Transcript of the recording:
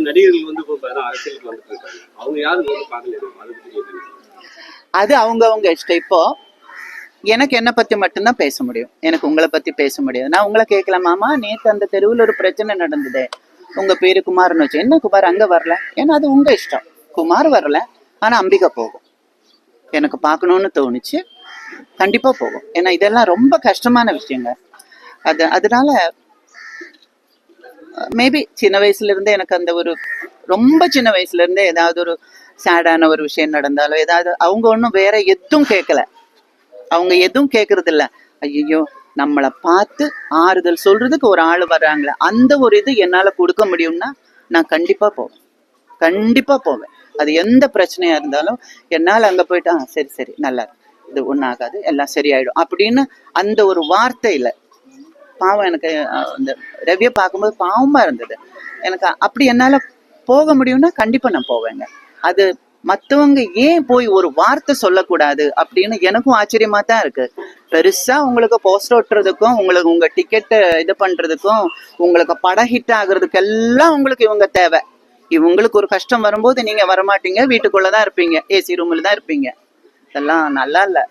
நிறைய நடிகர்கள் வந்து இப்போ அரசியலுக்கு வந்துட்டு இருக்காங்க. அவங்க யாரும் வந்து பார்க்கலையா? அதை பத்தி அது அவங்கவங்க இஷ்டம். இப்போ எனக்கு என்ன பத்தி மட்டும்தான் பேச முடியும், எனக்கு உங்களை பத்தி பேச முடியாது. நான் உங்களை கேட்கலாமாமா, நேற்று அந்த தெருவில் ஒரு பிரச்சனை நடந்தது, உங்க பேரு குமார்னு வச்சு, என்ன குமார் அங்க வரல? ஏன்னா அது உங்க இஷ்டம். குமார் வரல, ஆனா அம்பிகா போகும். எனக்கு பார்க்கணும்னு தோணுச்சு, கண்டிப்பா போகும். ஏன்னா இதெல்லாம் ரொம்ப கஷ்டமான விஷயங்க. அதனால மேபி சின்ன வயசுல இருந்தே எனக்கு அந்த ஒரு ரொம்ப சின்ன வயசுல இருந்தே ஏதாவது ஒரு சேடான ஒரு விஷயம் நடந்தாலும் ஏதாவது, அவங்க ஒன்றும் வேற எதுவும் கேட்கல, அவங்க எதுவும் கேட்கறது இல்ல. ஐயோ நம்மளை பார்த்து ஆறுதல் சொல்றதுக்கு ஒரு ஆள் வர்றாங்களே, அந்த ஒரு இது என்னால கொடுக்க முடியும்னா நான் கண்டிப்பா போவேன், கண்டிப்பா போவேன். அது எந்த பிரச்சனையா இருந்தாலும் என்னால் அங்க போயிட்டு சரி சரி நல்லா இது ஒன்றாகாது, எல்லாம் சரியாயிடும் அப்படின்னு அந்த ஒரு வார்த்தையில பாவம். எனக்கு அந்த ரவியை பார்க்கும்போது பாவமா இருந்தது எனக்கு. அப்படி என்னால போக முடியும்னா கண்டிப்பா நான் போவேங்க. அது மற்றவங்க ஏன் போய் ஒரு வார்த்தை சொல்லக்கூடாது அப்படின்னு எனக்கும் ஆச்சரியமா தான் இருக்கு. பெருசா உங்களுக்கு போஸ்டர் ஒட்டுறதுக்கும், உங்களுக்கு உங்க டிக்கெட்டு இது பண்றதுக்கும், உங்களுக்கு படம் ஹிட் ஆகுறதுக்கு எல்லாம் உங்களுக்கு இவங்க தேவை. இவங்களுக்கு ஒரு கஷ்டம் வரும்போது நீங்க வரமாட்டீங்க, வீட்டுக்குள்ளதான் இருப்பீங்க, ஏசி ரூம்ல தான் இருப்பீங்க. இதெல்லாம் நல்லா இல்லை.